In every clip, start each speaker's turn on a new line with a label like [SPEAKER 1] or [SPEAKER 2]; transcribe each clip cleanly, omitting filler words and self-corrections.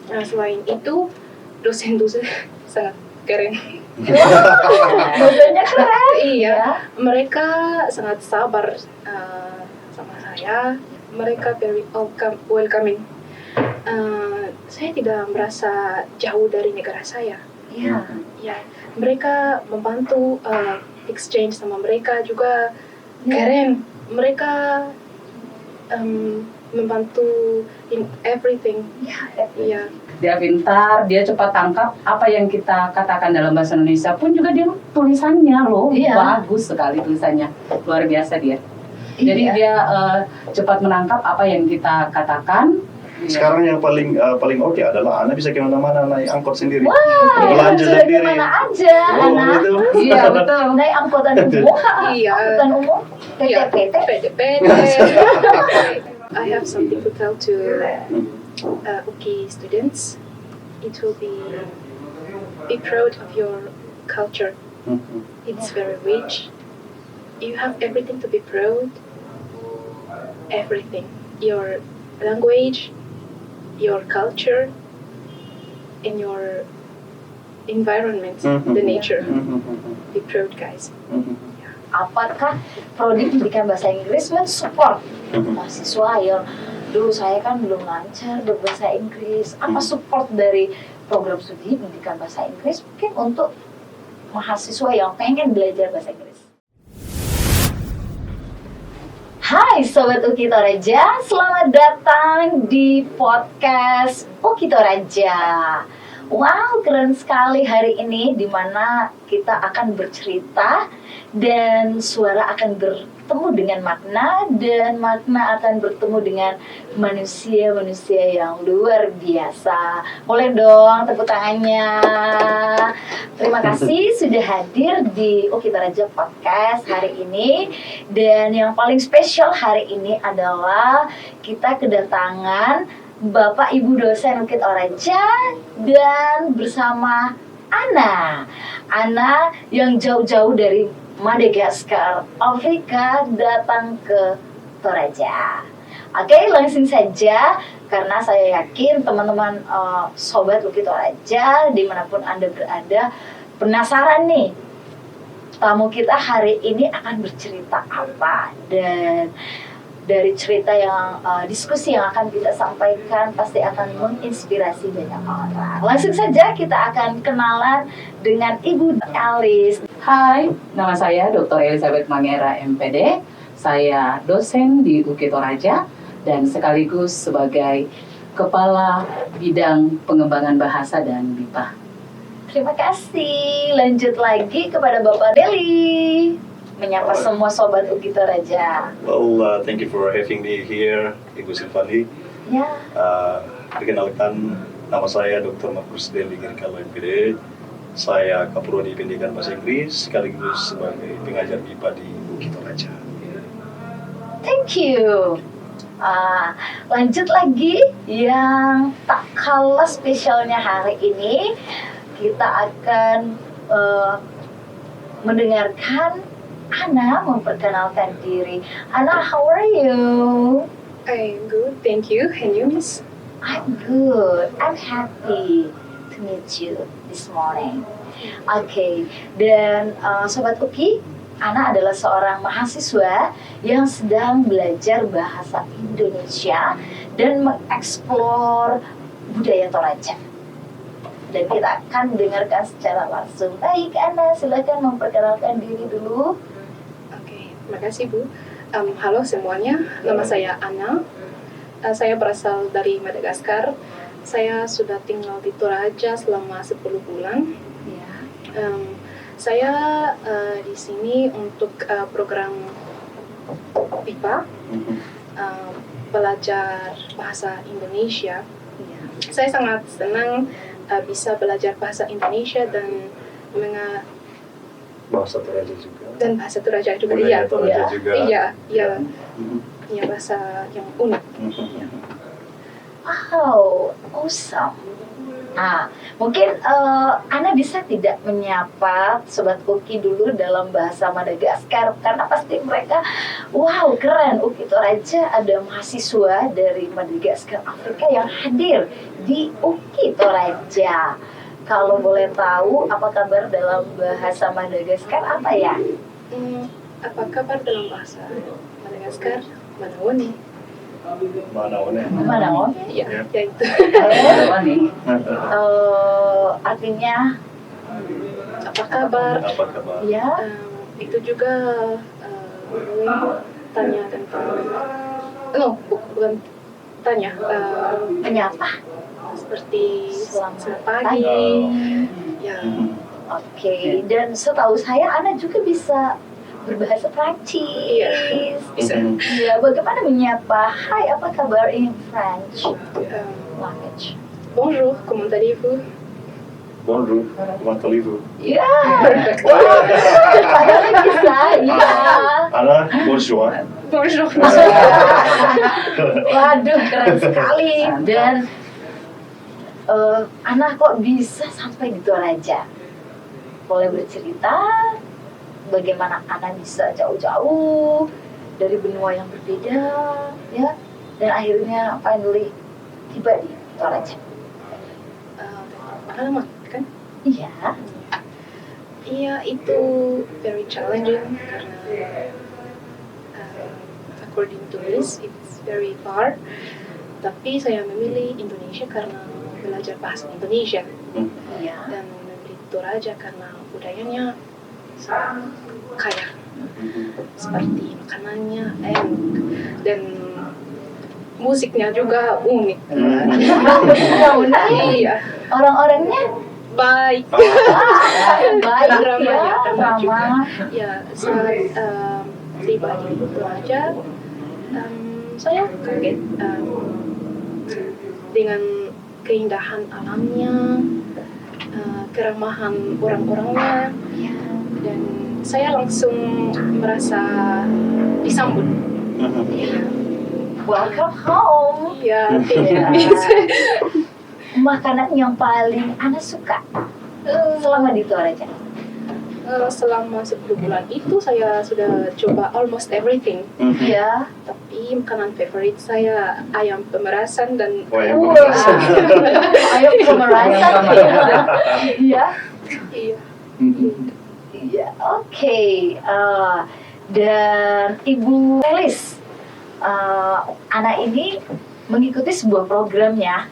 [SPEAKER 1] Nah, selain itu dosen-dosen sangat keren.
[SPEAKER 2] Dosennya keren.
[SPEAKER 1] Iya, mereka sangat sabar sama saya. Mereka very welcoming. Saya tidak merasa jauh dari negara saya.
[SPEAKER 2] Iya.
[SPEAKER 1] Ya, mereka membantu exchange sama mereka juga keren. Mereka membantu in everything.
[SPEAKER 2] Iya.
[SPEAKER 3] Dia pintar, dia cepat tangkap apa yang kita katakan dalam bahasa Indonesia pun juga dia tulisannya loh bagus sekali tulisannya, luar biasa dia. Jadi dia cepat menangkap apa yang kita katakan.
[SPEAKER 4] Sekarang yang paling oke adalah Ana bisa kemana-mana naik angkot sendiri,
[SPEAKER 2] belanja sendiri. Kemana aja, Ana?
[SPEAKER 4] Gitu.
[SPEAKER 3] Iya betul.
[SPEAKER 2] Naik angkutan umum, angkutan umum,
[SPEAKER 1] PT. I have something to tell to UKI students. It will be proud of your culture. It's very rich. You have everything to be proud. Everything. Your language, your culture, and your environment, the nature. Be proud, guys.
[SPEAKER 2] Apakah Prodi Pendidikan Bahasa Inggris mensupport mahasiswa yang dulu saya kan belum lancar berbahasa Inggris? Apa support dari program studi pendidikan bahasa Inggris mungkin untuk mahasiswa yang pengen belajar bahasa Inggris? Hai Sobat UKI Toraja, selamat datang di podcast UKI Toraja. Wow, keren sekali hari ini di mana kita akan bercerita dan suara akan bertemu dengan makna dan makna akan bertemu dengan manusia-manusia yang luar biasa. Boleh dong tepuk tangannya. Terima kasih sudah hadir di UKI Toraja Podcast hari ini. Dan yang paling spesial hari ini adalah kita kedatangan Bapak Ibu dosen UKI Toraja dan bersama Ana yang jauh-jauh dari Madagaskar, Afrika datang ke Toraja. Oke, langsung saja karena saya yakin teman-teman sobat UKI Toraja dimanapun Anda berada penasaran nih tamu kita hari ini akan bercerita apa, dan dari cerita yang diskusi yang akan kita sampaikan pasti akan menginspirasi banyak orang. Langsung saja kita akan kenalan dengan Ibu Alice.
[SPEAKER 3] Hai, nama saya Dr. Elizabeth Mangera MPD. Saya dosen di UKI Toraja dan sekaligus sebagai Kepala Bidang Pengembangan Bahasa dan BIPA.
[SPEAKER 2] Terima kasih. Lanjut lagi kepada Bapak Deli. Menyapa semua sobat UKI Toraja.
[SPEAKER 4] Well, thank you for having me here, Ibu Silvani.
[SPEAKER 2] Ya.
[SPEAKER 4] Perkenalkan, nama saya Dr. Markus Deli Girkalo MPD. Saya Kaprodi Pendidikan Bahasa Inggris sekaligus sebagai pengajar BIPA di UKI Toraja.
[SPEAKER 2] Thank you. Lanjut lagi yang tak kalah spesialnya hari ini, kita akan mendengarkan Ana memperkenalkan diri. Ana, how are you?
[SPEAKER 1] I'm good, thank you. And you, Miss?
[SPEAKER 2] I'm good. I'm happy to meet you this morning. Oke, dan Sobat UKI, Ana adalah seorang mahasiswa yang sedang belajar bahasa Indonesia dan mengeksplor budaya Toraja. Dan kita akan dengarkan secara langsung. Baik, Ana, silakan memperkenalkan diri dulu.
[SPEAKER 1] Terima kasih, Bu. Halo semuanya, nama saya Ana. Saya berasal dari Madagaskar. Saya sudah tinggal di Toraja selama 10 bulan. Saya di sini untuk program BIPA, belajar bahasa Indonesia. Saya sangat senang bisa belajar bahasa Indonesia dan
[SPEAKER 4] Bahasa Toraja juga.
[SPEAKER 1] Dan bahasa Toraja juga.
[SPEAKER 4] Budaya Toraja juga.
[SPEAKER 1] Iya, bahasa yang unik.
[SPEAKER 2] Wow, awesome. Mungkin Ana bisa tidak menyapa Sobat Uki dulu dalam bahasa Madagaskar, karena pasti mereka, wow keren, Uki Toraja ada mahasiswa dari Madagaskar Afrika yang hadir di Uki Toraja. Kalau boleh tahu apa kabar dalam bahasa Madagaskar apa ya?
[SPEAKER 1] Apa kabar dalam bahasa Madagaskar? Manaone.
[SPEAKER 2] Manaone?
[SPEAKER 1] Ya itu.
[SPEAKER 2] Artinya
[SPEAKER 1] Apa kabar?
[SPEAKER 2] ya,
[SPEAKER 1] Itu juga tanya tentang bukan tanya
[SPEAKER 2] menyapa
[SPEAKER 1] seperti
[SPEAKER 2] selamat
[SPEAKER 1] pagi.
[SPEAKER 2] pagi.
[SPEAKER 1] Ya.
[SPEAKER 2] Oke, dan setahu saya Ana juga bisa berbahasa Prancis.
[SPEAKER 1] Iya, bisa.
[SPEAKER 2] Iya, bagaimana menyapa hai apa kabar in French language?
[SPEAKER 1] Bonjour, comment allez-vous?
[SPEAKER 4] Bonjour, comment allez-vous?
[SPEAKER 2] Iya. Wah, padahal bisa. Iya.
[SPEAKER 4] Ana, bonjour.
[SPEAKER 1] Bonjour.
[SPEAKER 2] Waduh, keren sekali. Dan Ana kok bisa sampai di Toraja? Boleh bercerita bagaimana Ana bisa jauh-jauh dari benua yang berbeda, ya, dan akhirnya finally tiba di Toraja.
[SPEAKER 1] Alamat kan?
[SPEAKER 2] Iya.
[SPEAKER 1] Iya, itu very challenging karena according to this it's very far. Tapi saya memilih Indonesia karena belajar bahasa Indonesia
[SPEAKER 2] Iya.
[SPEAKER 1] dan memilih Toraja karena budayanya kaya, seperti makanannya enak dan musiknya juga unik. Iya,
[SPEAKER 2] Orang-orangnya
[SPEAKER 1] baik.
[SPEAKER 2] baik
[SPEAKER 1] Ramah,
[SPEAKER 2] ya, ramah.
[SPEAKER 1] Ya, saat tiba di Toraja, saya kaget dengan keindahan alamnya, keramahan orang-orangnya, dan saya langsung merasa disambut.
[SPEAKER 2] Welcome home.
[SPEAKER 1] Iya,
[SPEAKER 2] Iya. Makanan yang paling Ana suka selama di Toraja?
[SPEAKER 1] selama 10 bulan itu saya sudah coba almost everything.
[SPEAKER 2] Iya.
[SPEAKER 1] Tapi makanan favorit saya ayam pemerasan dan
[SPEAKER 2] Ayam pemerasan. Iya.
[SPEAKER 1] iya.
[SPEAKER 2] Iya. Oke. Dan Ibu Felis, anak ini mengikuti sebuah program ya,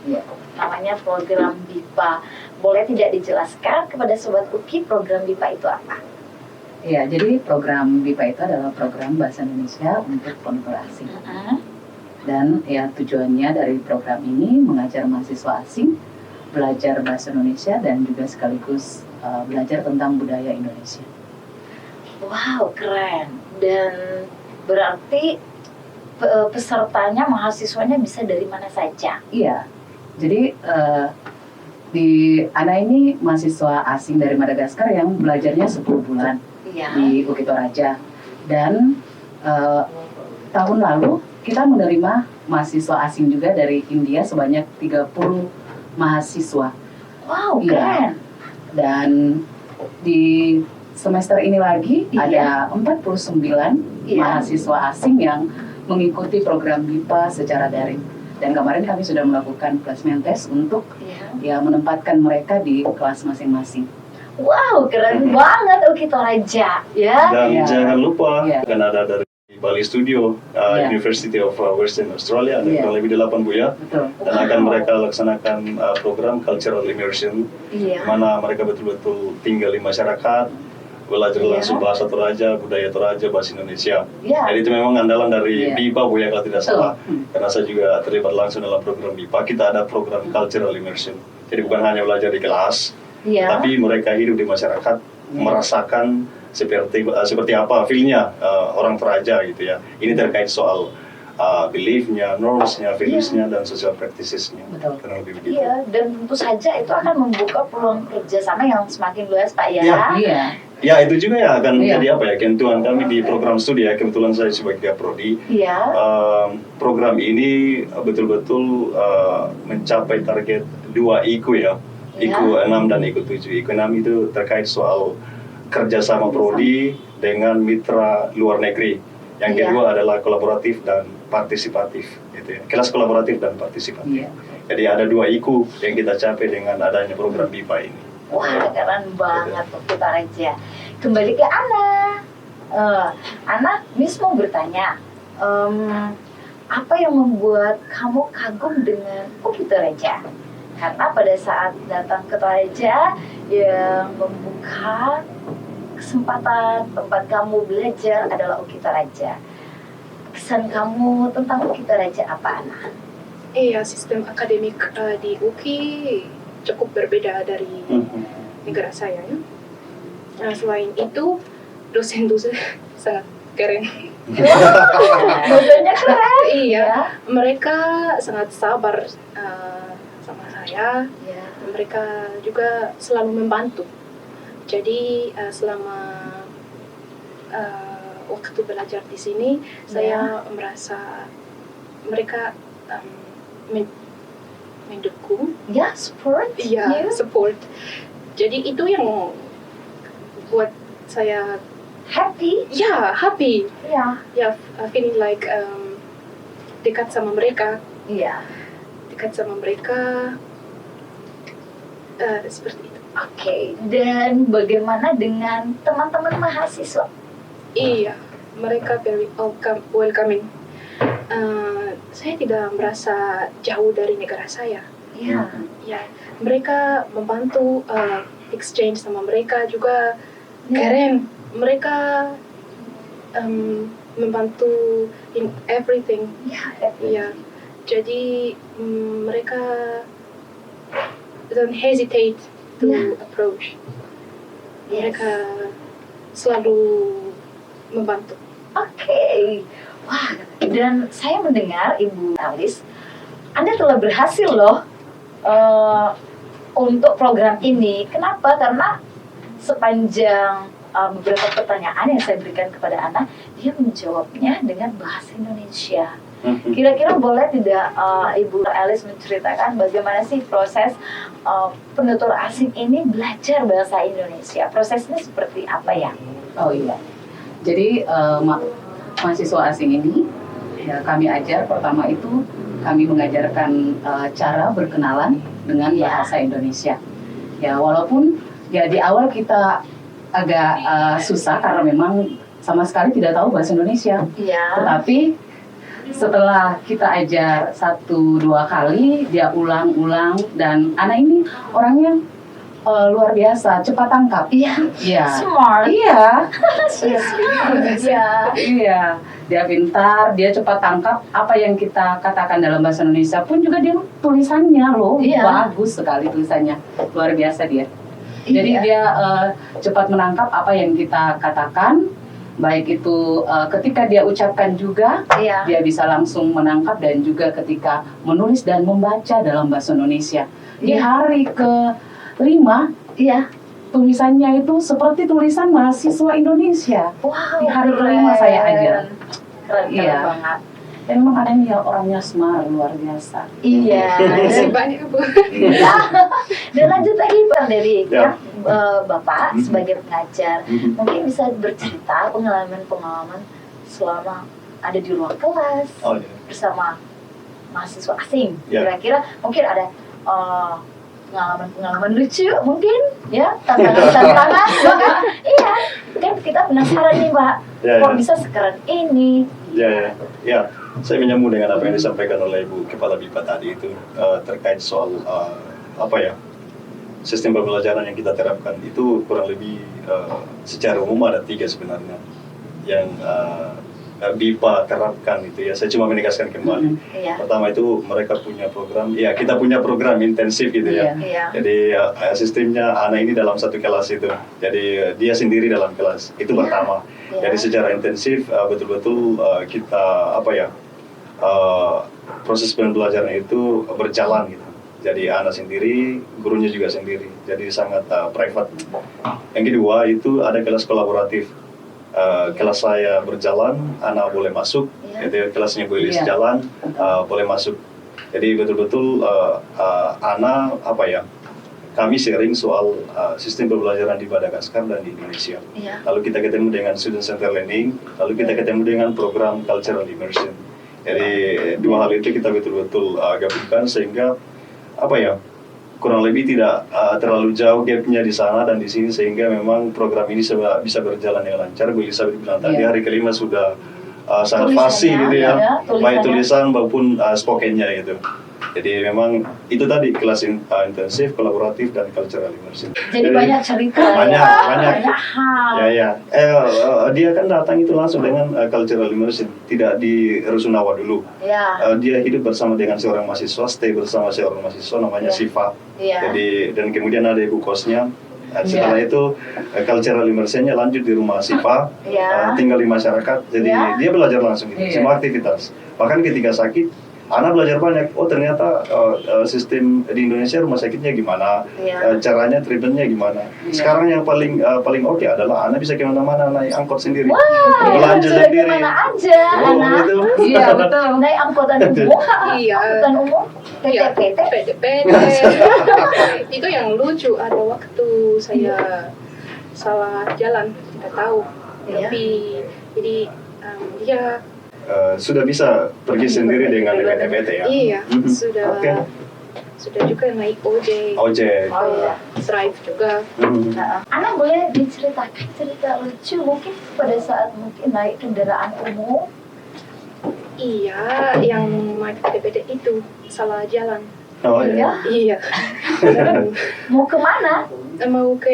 [SPEAKER 2] namanya program BIPA. Boleh tidak dijelaskan kepada Sobat Uki program BIPA itu apa?
[SPEAKER 3] Ya, jadi program BIPA itu adalah program Bahasa Indonesia untuk penutur asing. Dan ya tujuannya dari program ini mengajar mahasiswa asing belajar bahasa Indonesia dan juga sekaligus belajar tentang budaya Indonesia.
[SPEAKER 2] Wow, keren. Dan berarti pesertanya, mahasiswanya bisa dari mana saja?
[SPEAKER 3] Iya, jadi di Ana ini mahasiswa asing dari Madagaskar yang belajarnya 10 bulan di Uki Toraja. Dan tahun lalu kita menerima mahasiswa asing juga dari India sebanyak 30 mahasiswa.
[SPEAKER 2] Wow, keren.
[SPEAKER 3] Dan di semester ini lagi ada 49 mahasiswa asing yang mengikuti program BIPA secara daring. Dan kemarin kami sudah melakukan placement test untuk menempatkan mereka di kelas masing-masing.
[SPEAKER 2] Wow, keren banget Uki Toraja, ya.
[SPEAKER 4] Dan jangan lupa akan ada dari Bali Studio, University of Western Australia, ada kurang lebih 8 Bu ya.
[SPEAKER 3] Betul.
[SPEAKER 4] Dan akan mereka laksanakan program Cultural Immersion, mana mereka betul-betul tinggal di masyarakat, belajar langsung bahasa Toraja, budaya Toraja, bahasa Indonesia. Jadi itu memang andalan dari BIPA Bu ya kalau tidak salah. Karena saya juga terlibat langsung dalam program BIPA. Kita ada program Cultural Immersion. Jadi bukan hanya belajar di kelas, tapi mereka hidup di masyarakat, merasakan seperti apa feel-nya orang Toraja gitu ya. Ini terkait soal belief-nya, norms-nya, values-nya, dan social practices-nya. Kurang lebih begitu.
[SPEAKER 2] Iya, dan tentu saja itu akan membuka peluang kerjasama yang semakin luas Pak ya.
[SPEAKER 4] Ya itu juga ya akan jadi apa ya, keuntungan kami di program studi ya, kebetulan saya sebagai prodi. Program ini betul-betul mencapai target 2 IQ ya. IKU 6 dan IKU 7. IKU 6 itu terkait soal kerjasama prodi dengan mitra luar negeri. Yang kedua adalah kolaboratif dan partisipatif, gitu ya. Kelas kolaboratif dan partisipatif. Jadi ada 2 IKU yang kita capai dengan adanya program BIPA ini.
[SPEAKER 2] Wah, keren banget Oki Toraja. Kembali ke Ana. Ana, Miss mau bertanya, apa yang membuat kamu kagum dengan Oki Toraja? Karena pada saat datang ke Toraja yang membuka kesempatan tempat kamu belajar adalah Oki Toraja. Kesan kamu tentang Oki Toraja apa, Ana?
[SPEAKER 1] Iya, sistem akademik di UKI cukup berbeda dari negara saya ya. Nah, selain itu dosen-dosen sangat keren.
[SPEAKER 2] Dosennya keren.
[SPEAKER 1] Iya, mereka sangat sabar sama saya. Mereka juga selalu membantu. Jadi selama waktu belajar di sini, saya merasa mereka mendukung.
[SPEAKER 2] Support.
[SPEAKER 1] Iya, support. Jadi itu yang buat saya
[SPEAKER 2] happy.
[SPEAKER 1] Happy.
[SPEAKER 2] Iya.
[SPEAKER 1] Feeling like dekat sama mereka.
[SPEAKER 2] Iya.
[SPEAKER 1] Dekat sama mereka. Seperti itu.
[SPEAKER 2] Oke. Dan bagaimana dengan teman-teman mahasiswa?
[SPEAKER 1] Iya, mereka very welcoming. Saya tidak merasa jauh dari negara saya.
[SPEAKER 2] Iya.
[SPEAKER 1] Ya, mereka membantu exchange sama mereka juga keren. Mereka membantu in everything. Ya, jadi mereka don't hesitate to approach. Mereka selalu membantu.
[SPEAKER 2] Oke. Wah, dan saya mendengar Ibu Alice, Anda telah berhasil loh untuk program ini. Kenapa? Karena sepanjang beberapa pertanyaan yang saya berikan kepada Ana, dia menjawabnya dengan bahasa Indonesia. Kira-kira boleh tidak Ibu Alice menceritakan bagaimana sih proses penutur asing ini belajar bahasa Indonesia? Prosesnya seperti apa ya?
[SPEAKER 3] Oh iya. Jadi mahasiswa asing ini ya kami ajar, pertama itu kami mengajarkan cara berkenalan dengan bahasa Indonesia. Ya walaupun ya di awal kita agak susah karena memang sama sekali tidak tahu bahasa Indonesia. Tetapi setelah kita ajar 1-2 kali, dia ulang-ulang, dan anak ini orangnya luar biasa, cepat tangkap.
[SPEAKER 2] Smart.
[SPEAKER 3] Iya, dia pintar, dia cepat tangkap apa yang kita katakan dalam bahasa Indonesia pun juga dia tulisannya loh, bagus sekali tulisannya, luar biasa dia. Jadi dia cepat menangkap apa yang kita katakan, baik itu ketika dia ucapkan juga, dia bisa langsung menangkap, dan juga ketika menulis dan membaca dalam bahasa Indonesia. Di hari ke-5, tulisannya itu seperti tulisan mahasiswa Indonesia.
[SPEAKER 2] Wow,
[SPEAKER 3] di hari ke-5 saya ajar.
[SPEAKER 2] Keren banget.
[SPEAKER 3] Dan memang adanya orangnya smart, luar biasa.
[SPEAKER 1] Masih banyak, Bu.
[SPEAKER 2] Dan lanjut lagi Bang dari Bapak sebagai pengajar, mungkin bisa bercerita pengalaman-pengalaman selama ada di ruang kelas bersama mahasiswa asing. Kira-kira mungkin ada pengalaman-pengalaman lucu mungkin, tantangan-tantangan. Kan kita penasaran nih Pak, kok bisa sekeren ini?
[SPEAKER 4] Saya menyambung dengan apa yang disampaikan oleh Ibu Kepala BIPA tadi itu terkait soal sistem pembelajaran yang kita terapkan itu kurang lebih secara umum ada 3 sebenarnya yang BIPA terapkan itu ya. Saya cuma menegaskan kembali. Pertama itu mereka punya program, kita punya program intensif gitu ya. Jadi sistemnya anak ini dalam satu kelas itu. Jadi dia sendiri dalam kelas. Itu pertama. Jadi secara intensif betul-betul kita proses pembelajaran itu berjalan gitu. Jadi anak sendiri, gurunya juga sendiri. Jadi sangat private. Yang kedua itu ada kelas kolaboratif. Kelas saya berjalan, anak boleh masuk. Jadi kelasnya boleh jalan, boleh masuk. Jadi betul-betul anak kami sharing soal sistem pembelajaran di Madagaskar dan di Indonesia. Lalu kita ketemu dengan student center learning, lalu kita ketemu dengan program cultural immersion. Jadi dua hal itu kita betul-betul gabungkan sehingga kurang lebih tidak terlalu jauh gapnya di sana dan di sini, sehingga memang program ini bisa berjalan dengan lancar. Bu Elizabeth bilang tadi hari kelima sudah sangat fasih gitu ya, baik tulisan maupun spokennya gitu. Jadi memang itu tadi kelas intensif, kolaboratif, dan cultural immersion.
[SPEAKER 2] Jadi banyak cerita.
[SPEAKER 4] Banyak
[SPEAKER 2] hal.
[SPEAKER 4] Dia kan datang itu langsung dengan cultural immersion, tidak di Rusunawa dulu. Dia hidup bersama dengan seorang mahasiswa, stay bersama seorang mahasiswa namanya Siva. Jadi dan kemudian ada ibu kosnya. Setelah itu cultural immersionnya lanjut di rumah Siva, tinggal di masyarakat. Jadi dia belajar langsung semua aktivitas. Bahkan ketika sakit, Ana belajar banyak. Oh ternyata sistem di Indonesia rumah sakitnya gimana, caranya treatmentnya gimana. Sekarang yang paling oke adalah Ana bisa kemana-mana naik angkot sendiri, belanja sendiri.
[SPEAKER 2] Kemana aja, Ana?
[SPEAKER 3] Iya betul.
[SPEAKER 2] Naik angkutan umum, angkutan umum,
[SPEAKER 1] PT. Itu yang lucu, ada waktu saya salah jalan, tidak tahu. Tapi jadi dia
[SPEAKER 4] sudah bisa pergi sendiri dengan EPT ya?
[SPEAKER 1] Iya, sudah juga naik ojek. Drive juga.
[SPEAKER 2] Ana boleh diceritakan cerita lucu mungkin pada saat naik kendaraan umum?
[SPEAKER 1] Iya, yang naik EPT itu salah jalan.
[SPEAKER 4] Oh iya?
[SPEAKER 1] Iya.
[SPEAKER 2] Mau kemana?
[SPEAKER 1] Mau ke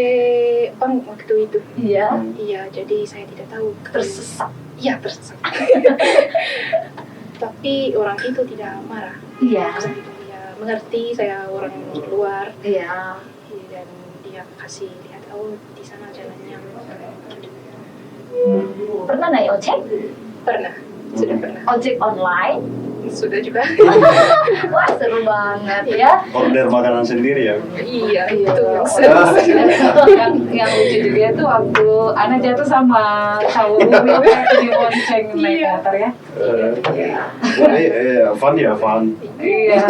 [SPEAKER 1] bank waktu itu.
[SPEAKER 2] Iya,
[SPEAKER 1] jadi saya tidak tahu.
[SPEAKER 2] tersesat.
[SPEAKER 1] Iya, tersesat. Tapi orang itu tidak marah.
[SPEAKER 2] Iya.
[SPEAKER 1] Dia mengerti saya orang luar.
[SPEAKER 2] Iya.
[SPEAKER 1] Dan dia kasih lihat, oh di sana jalannya.
[SPEAKER 2] Pernah naik ojek?
[SPEAKER 1] Pernah, sudah pernah.
[SPEAKER 2] Ojek online?
[SPEAKER 1] Sudah juga.
[SPEAKER 2] Wah seru banget ya.
[SPEAKER 4] Order makanan sendiri ya?
[SPEAKER 1] Iya, itu yang
[SPEAKER 3] yang lucu juga itu waktu Ana jatuh sama cowok di bonceng naik motor ya.
[SPEAKER 4] Fun ya, fun.
[SPEAKER 3] Iya.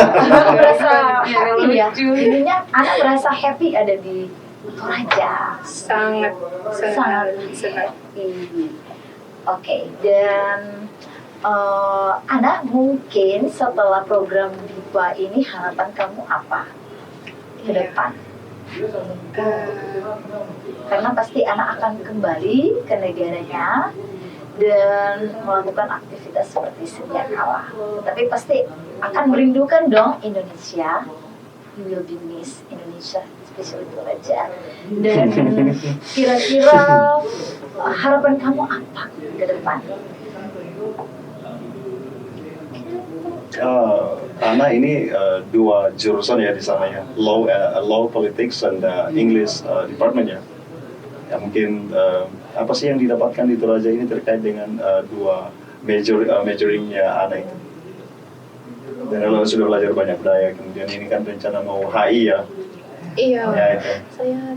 [SPEAKER 2] Merasa happy ya.
[SPEAKER 3] lucu.
[SPEAKER 2] Ininya Ana merasa happy ada di Toraja.
[SPEAKER 1] sangat.
[SPEAKER 2] Oke, dan Ana mungkin setelah program DIPA ini harapan kamu apa ke depan? Karena pasti Ana akan kembali ke negaranya dan melakukan aktivitas seperti sedia kala. Tapi pasti akan merindukan dong Indonesia. You will be miss Indonesia, especially Toraja. Dan kira-kira harapan kamu apa ke depan?
[SPEAKER 4] Ana ini dua jurusan ya di sana ya, law politics and English department ya. Ya mungkin apa sih yang didapatkan di Toraja ini terkait dengan dua majoringnya Ana itu. Dan kalau sudah belajar banyak budaya, kemudian ini kan rencana mau HI ya.
[SPEAKER 1] Iya.
[SPEAKER 4] Ya, itu.
[SPEAKER 1] Saya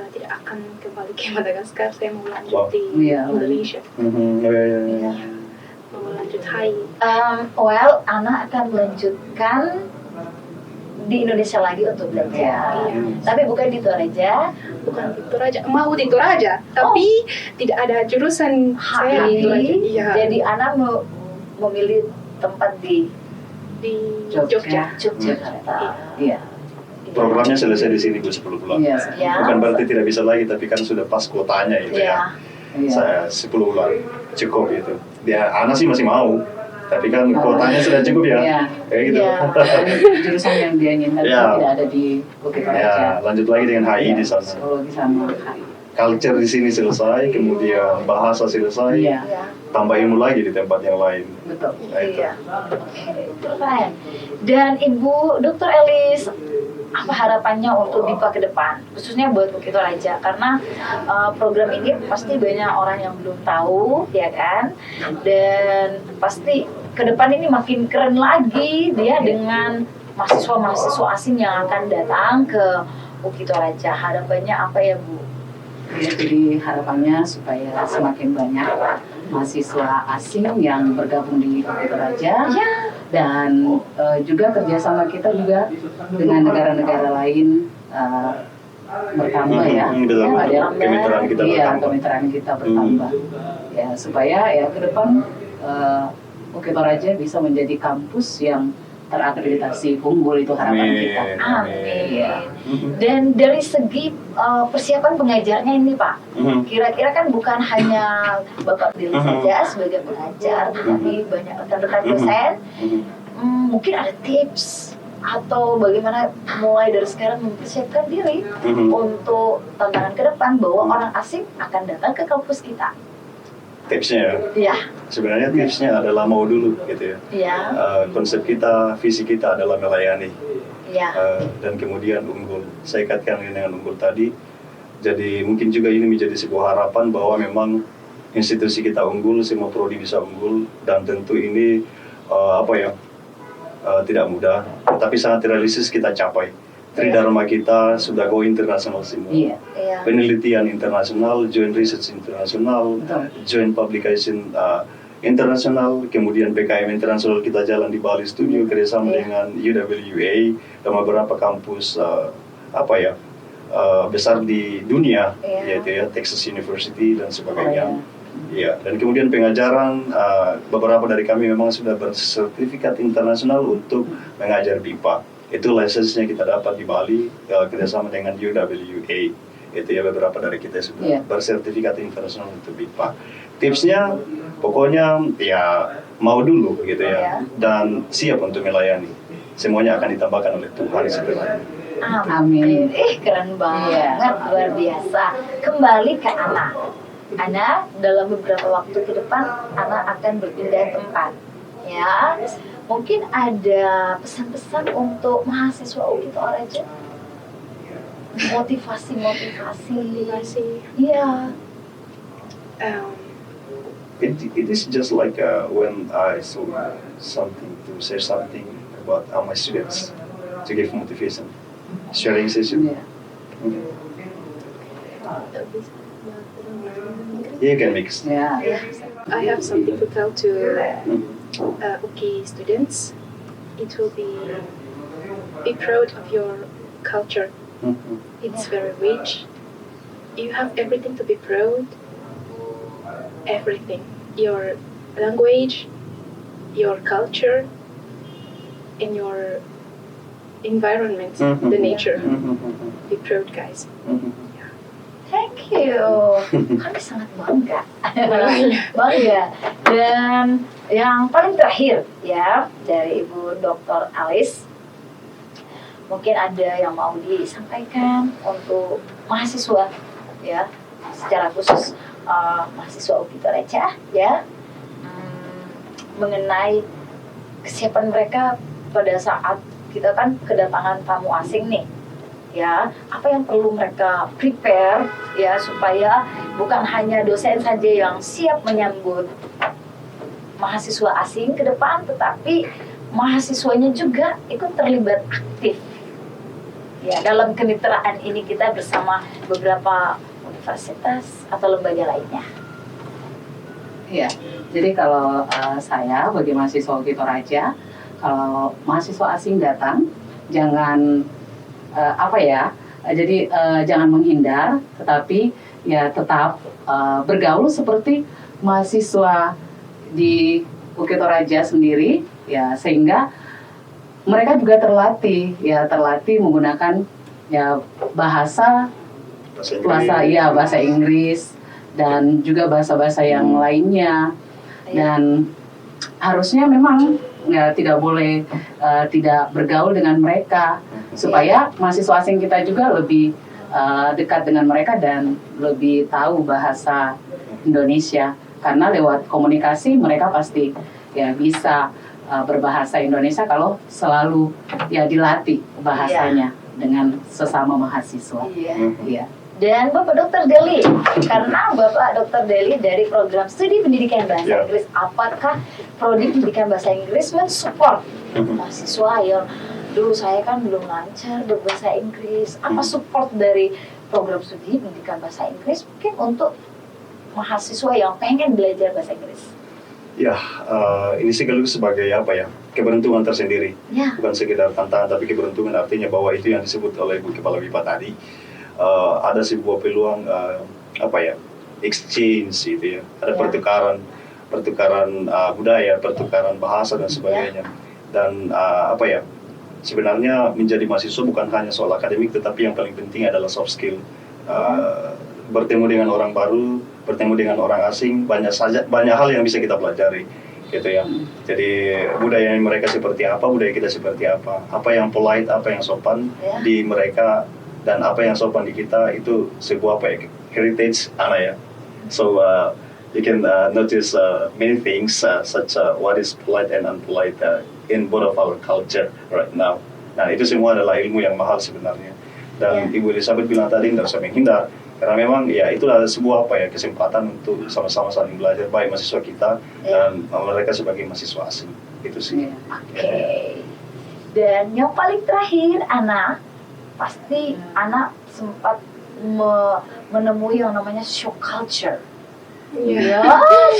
[SPEAKER 1] tidak akan kembali ke Madagaskar. Saya mau lanjut di Indonesia. Mau lanjut HI.
[SPEAKER 2] Ana akan melanjutkan di Indonesia lagi untuk belajar. Tapi bukan di Toraja.
[SPEAKER 1] Bukan di Toraja. Mau di Toraja, tapi tidak ada jurusan saya di Toraja. Iya.
[SPEAKER 2] Jadi Ana memilih tempat di
[SPEAKER 1] Jogja.
[SPEAKER 2] Iya.
[SPEAKER 4] Programnya selesai di sini 10 bulan. Bukan berarti tidak bisa lagi, tapi kan sudah pas kuotanya itu ya. Saya 10 bulan cukup gitu. Dia Ana sih masih mau, tapi kan kuotanya sudah cukup ya. Kayak gitu.
[SPEAKER 3] Jurusan yang dia inginkan tidak ada di Bukit Toraja.
[SPEAKER 4] Lanjut lagi dengan HI di sana.
[SPEAKER 3] Psikologi sama HI.
[SPEAKER 4] Culture di sini selesai, kemudian bahasa selesai, tambah ilmu lagi di tempat yang lain.
[SPEAKER 3] Betul.
[SPEAKER 2] Keren. Dan Ibu Dr. Elis, apa harapannya untuk DIPA ke depan, khususnya buat Bukit Toraja? Karena program ini pasti banyak orang yang belum tahu, ya kan? Dan pasti ke depan ini makin keren lagi dia dengan mahasiswa-mahasiswa asing yang akan datang ke Bukit Toraja. Harapannya apa ya, Bu?
[SPEAKER 3] Jadi harapannya supaya semakin banyak mahasiswa asing yang bergabung di Bukit Toraja dan juga kerjasama kita juga dengan negara-negara lain bertambah ya.
[SPEAKER 4] Ada kemitraan kita bertambah.
[SPEAKER 3] Kemitraan kita bertambah. Ya supaya ya ke depan Bukit Toraja bisa menjadi kampus yang terakreditasi unggul, itu harapan kita.
[SPEAKER 2] Amin. Dan dari segi persiapan pengajarnya ini Pak, kira-kira kan bukan hanya Bapak Deli saja sebagai pengajar, tapi banyak rekan-rekan dosen. Mungkin ada tips atau bagaimana mulai dari sekarang mempersiapkan diri untuk tantangan ke depan bahwa orang asing akan datang ke kampus kita.
[SPEAKER 4] Tipsnya
[SPEAKER 2] ya,
[SPEAKER 4] sebenarnya tipsnya adalah mau dulu gitu ya. Konsep kita, visi kita adalah melayani dan kemudian unggul. Saya kaitkan dengan unggul tadi, jadi mungkin juga ini menjadi sebuah harapan bahwa memang institusi kita unggul, semua prodi bisa unggul, dan tentu ini tidak mudah, tapi sangat realistis kita capai. Tridharma kita sudah go internasional semua. Penelitian internasional, joint research internasional, joint publication internasional, kemudian PKM internasional kita jalan di Bali Studio kerjasama dengan UWA dan beberapa kampus besar di dunia, yaitu Texas University dan sebagainya. Dan kemudian pengajaran, beberapa dari kami memang sudah bersertifikat internasional untuk mengajar BIPA. Itu lisensinya kita dapat di Bali kerjasama dengan UWA. Itu ya beberapa dari kita sudah bersertifikat internasional untuk BIPA. Tipsnya pokoknya ya mau dulu gitu ya, dan siap untuk melayani. Semuanya akan ditambahkan oleh Tuhan sebenarnya.
[SPEAKER 2] Amin. Keren banget, luar biasa. Kembali ke Ana dalam beberapa waktu ke depan Ana akan berpindah tempat. Ya, mungkin ada pesan-pesan untuk mahasiswa UGI Toraja? Motivasi. Iya.
[SPEAKER 4] It is just like when I saw something to say something about my students to give motivation, sharing session. You can mix.
[SPEAKER 1] I have something to tell to UGI students. It will be proud of your culture. It's very rich. You have everything to be proud. Everything. Your language, your culture, and your environment, the nature. Be proud, guys.
[SPEAKER 2] Thank you. Kami sangat bangga. Dan yang paling terakhir ya dari Ibu Dr. Alice, mungkin ada yang mau disampaikan untuk mahasiswa ya, secara khusus mahasiswa UGI Toraja ya, mengenai kesiapan mereka pada saat kita kan kedatangan tamu asing nih. Ya, apa yang perlu mereka prepare ya supaya bukan hanya dosen saja yang siap menyambut mahasiswa asing ke depan, tetapi mahasiswanya juga ikut terlibat aktif. Ya, dalam kemitraan ini kita bersama beberapa universitas atau lembaga lainnya.
[SPEAKER 3] Ya, jadi kalau saya bagi mahasiswa UGI Toraja, kalau mahasiswa asing datang, jangan jangan menghindar, tetapi ya tetap bergaul seperti mahasiswa di UGI Toraja sendiri, ya sehingga mereka juga terlatih menggunakan ya bahasa Inggris dan juga bahasa-bahasa yang lainnya, dan harusnya memang ya tidak boleh tidak bergaul dengan mereka supaya mahasiswa asing kita juga lebih dekat dengan mereka dan lebih tahu bahasa Indonesia, karena lewat komunikasi mereka pasti ya bisa berbahasa Indonesia kalau selalu ya dilatih bahasanya dengan sesama mahasiswa.
[SPEAKER 2] Dan Bapak Dr. Deli, karena Bapak Dr. Deli dari program studi pendidikan bahasa Inggris, apakah prodi pendidikan bahasa Inggris mensupport mahasiswa yang dulu saya kan belum lancar berbahasa Inggris, apa support dari program studi pendidikan bahasa Inggris mungkin untuk mahasiswa yang pengen belajar bahasa Inggris?
[SPEAKER 4] Ya, ini sekaligus sebagai apa ya, keberuntungan tersendiri. Bukan sekedar tantangan, tapi keberuntungan artinya bahwa itu yang disebut oleh Ibu Kepala BIPA tadi. Ada sebuah peluang apa ya, exchange gitu ya. Ada pertukaran budaya, pertukaran bahasa dan sebagainya. Dan apa ya, sebenarnya menjadi mahasiswa bukan hanya soal akademik, tetapi yang paling penting adalah soft skill. Bertemu dengan orang baru, bertemu dengan orang asing, banyak hal yang bisa kita pelajari, gitu ya. Jadi budaya mereka seperti apa, budaya kita seperti apa yang polite, apa yang sopan di mereka dan apa yang sopan di kita, itu sebuah apa ya, heritage ya. So you can notice many things such what is polite and unpolite in both of our culture right now. Nah, itu semua adalah ilmu yang mahal sebenarnya. Dan Ibu Elizabeth bilang tadi tidak usah menghindar, karena memang ya itu adalah sebuah apa ya, kesempatan untuk sama-sama saling belajar, baik mahasiswa kita dan mereka sebagai mahasiswa asing. Itu sih.
[SPEAKER 2] Oke. Dan yang paling terakhir, Ana, pasti Ana sempat menemui yang namanya shock culture.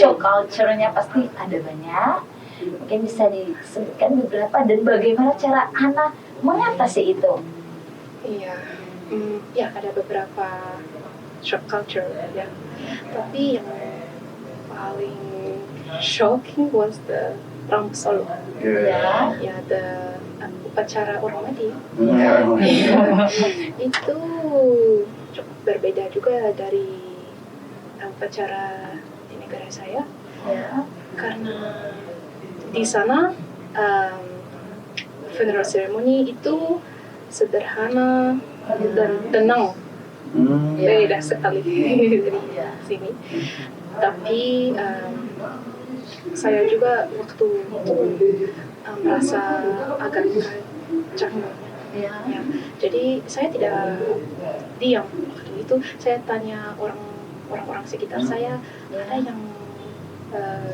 [SPEAKER 2] Shock culture-nya pasti ada banyak. Mungkin bisa disebutkan beberapa dan bagaimana cara Ana mengatasi itu.
[SPEAKER 1] Ya ada beberapa shock culture ya. Tapi yang paling shocking was the Ramsol. Ya, the upacara orang mati. Itu cukup berbeda juga dari upacara di negara saya. Karena di sana funeral ceremony itu sederhana dan tenang, beda sekali dari sini. Tapi saya juga waktu merasa agak canggung. Jadi saya tidak diam waktu itu. Saya tanya orang-orang sekitar saya, ada yang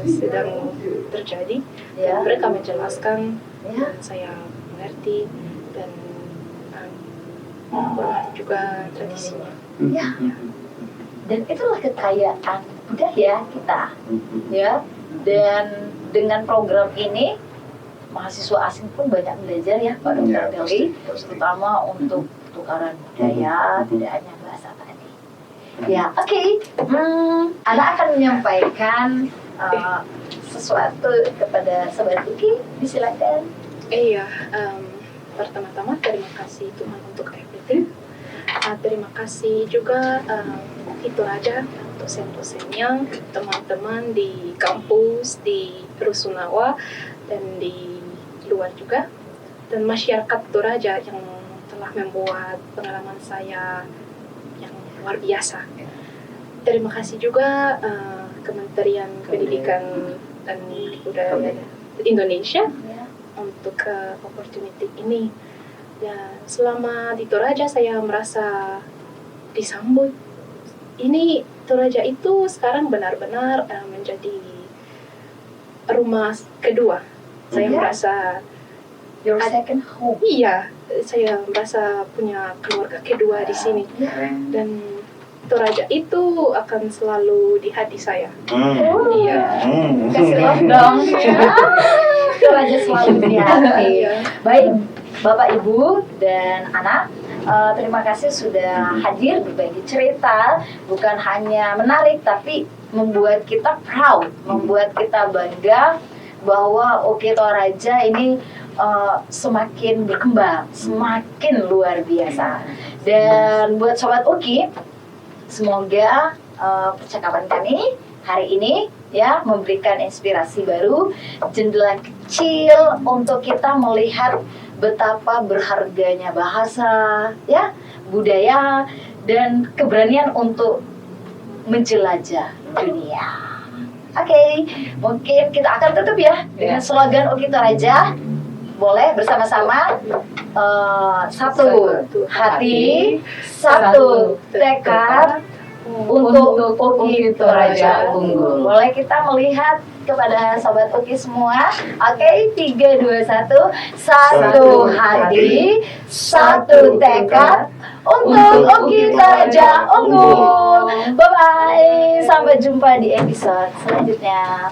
[SPEAKER 1] sedang terjadi, dan mereka menjelaskan, saya mengerti dan menghormati juga tradisinya.
[SPEAKER 2] Dan itulah kekayaan budaya kita, ya. Dan dengan program ini mahasiswa asing pun banyak belajar ya Pak Dr. Deli, terutama untuk tukaran budaya, tidak hanya bahasa tadi. Oke. Ana akan menyampaikan sesuatu kepada Sobat Uki, disilakan.
[SPEAKER 1] Pertama-tama terima kasih Tuhan untuk everything. Terima kasih juga itu Raja, dosen-dosennya, teman-teman di kampus, di Rusunawa, dan di luar juga, dan masyarakat Toraja yang telah membuat pengalaman saya yang luar biasa. Terima kasih juga Kementerian Pendidikan dan Kebudayaan Indonesia untuk opportunity ini. Ya, selama di Toraja saya merasa disambut. Ini Toraja itu sekarang benar-benar menjadi rumah kedua. Saya merasa
[SPEAKER 2] your second home.
[SPEAKER 1] Iya, saya merasa punya keluarga kedua di sini. Dan Toraja itu akan selalu di hati saya.
[SPEAKER 2] Kasih love dong. Toraja selalu di hati. Baik, Bapak, Ibu, dan Ana, terima kasih sudah hadir berbagi cerita. Bukan hanya menarik, tapi membuat kita proud, membuat kita bangga bahwa Uki Toraja ini semakin berkembang, semakin luar biasa. Dan buat Sobat Uki, semoga percakapan kami hari ini ya memberikan inspirasi baru, jendela kecil untuk kita melihat betapa berharganya bahasa, ya, budaya, dan keberanian untuk menjelajah dunia. Oke, mungkin kita akan tutup ya dengan slogan Uki Toraja. Boleh bersama-sama, satu hati, satu tekad untuk Uki Toraja unggul. Boleh kita melihat kepada Sobat Uki semua. Oke, 3, 2, 1. Satu hati, satu tekad untuk Uki Toraja unggul. Bye-bye. Sampai jumpa di episode selanjutnya.